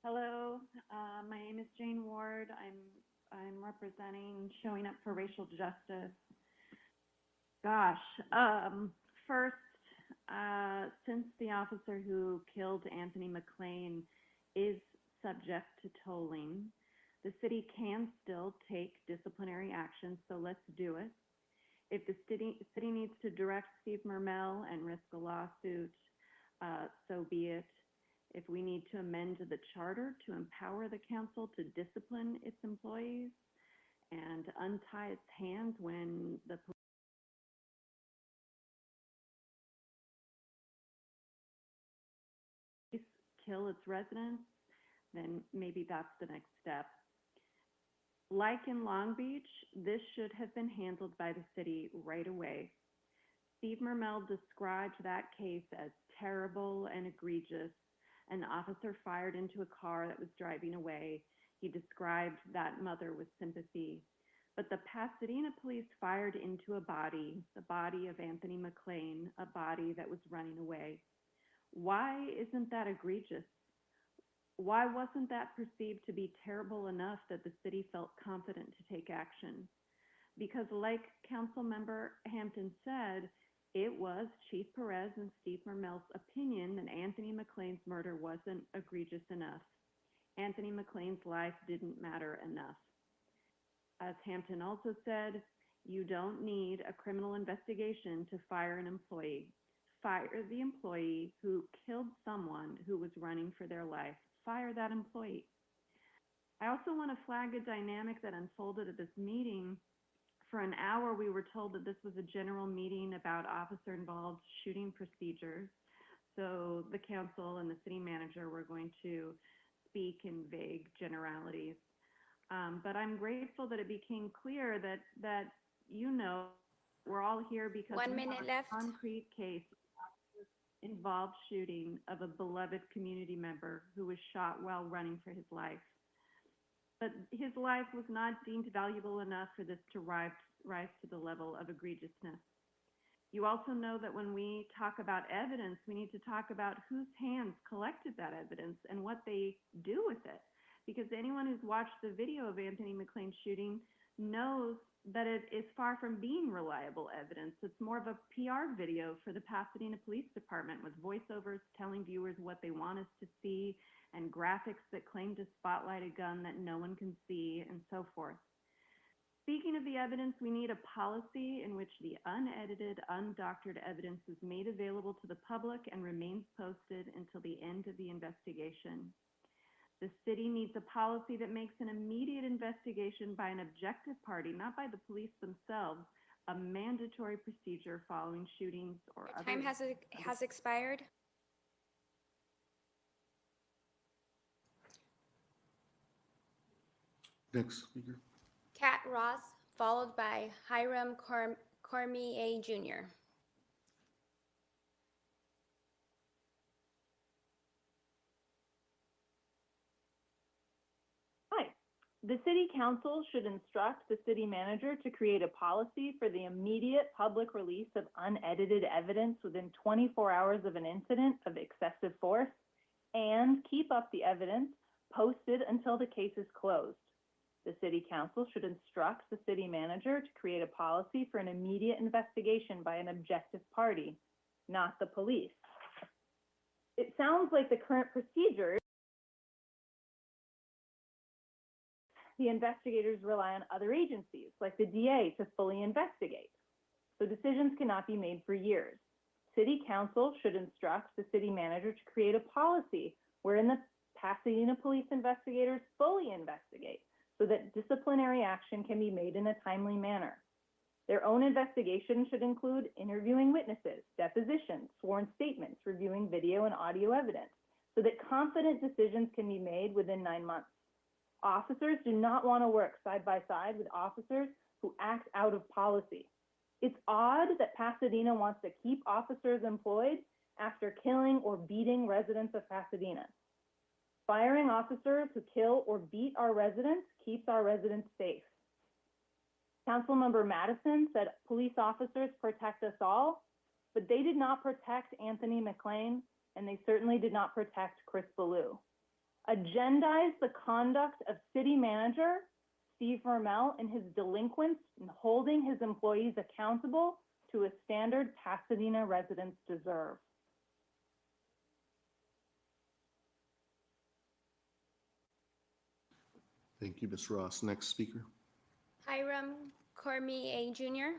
Hello, my name is Jane Ward. I'm representing Showing Up for Racial Justice. Gosh, first, since the officer who killed Anthony McLean is subject to tolling, the city can still take disciplinary action, so let's do it. If the city needs to direct Steve Mermel and risk a lawsuit, so be it. If we need to amend the charter to empower the council to discipline its employees and untie its hands when the police kill its residents, then maybe that's the next step. Like in Long Beach, this should have been handled by the city right away. Steve Mermel described that case as terrible and egregious. An officer fired into a car that was driving away. He described that mother with sympathy. But the Pasadena police fired into a body, the body of Anthony McLean, a body that was running away. Why isn't that egregious? Why wasn't that perceived to be terrible enough that the city felt confident to take action? Because like Councilmember Hampton said, it was Chief Perez and Steve Mermel's opinion that Anthony McLean's murder wasn't egregious enough. Anthony McLean's life didn't matter enough. As Hampton also said, you don't need a criminal investigation to fire an employee. Fire the employee who killed someone who was running for their life. Fire that employee. I also want to flag a dynamic that unfolded at this meeting. For an hour, we were told that this was a general meeting about officer-involved shooting procedures. So the council and the city manager were going to speak in vague generalities. But I'm grateful that it became clear that we're all here because One we minute have left. a concrete case involved shooting of a beloved community member who was shot while running for his life. But his life was not deemed valuable enough for this to rise to the level of egregiousness. You also know that when we talk about evidence, we need to talk about whose hands collected that evidence and what they do with it. Because anyone who's watched the video of Anthony McLean's shooting knows that it is far from being reliable evidence. It's more of a PR video for the Pasadena Police Department with voiceovers telling viewers what they want us to see and graphics that claim to spotlight a gun that no one can see and so forth. Speaking of the evidence, we need a policy in which the unedited, undoctored evidence is made available to the public and remains posted until the end of the investigation. The city needs a policy that makes an immediate investigation by an objective party, not by the police themselves, a mandatory procedure following shootings or other. Time has expired. Next speaker. Kat Ross, followed by Hiram Cormier Jr. Hi. The City Council should instruct the city manager to create a policy for the immediate public release of unedited evidence within 24 hours of an incident of excessive force and keep up the evidence posted until the case is closed. The City Council should instruct the city manager to create a policy for an immediate investigation by an objective party, not the police. It sounds like the current procedures, the investigators rely on other agencies, like the DA, to fully investigate. So decisions cannot be made for years. City Council should instruct the city manager to create a policy wherein the Pasadena police investigators fully investigate, so that disciplinary action can be made in a timely manner. Their own investigation should include interviewing witnesses, depositions, sworn statements, reviewing video and audio evidence, so that confident decisions can be made within 9 months. Officers do not want to work side by side with officers who act out of policy. It's odd that Pasadena wants to keep officers employed after killing or beating residents of Pasadena. Firing officers who kill or beat our residents keeps our residents safe. Councilmember Madison said police officers protect us all, but they did not protect Anthony McLean, and they certainly did not protect Chris Ballou. Agendize the conduct of City Manager Steve Vermel and his delinquents in holding his employees accountable to a standard Pasadena residents deserve. Thank you, Ms. Ross. Next speaker. Hiram Cormier Jr.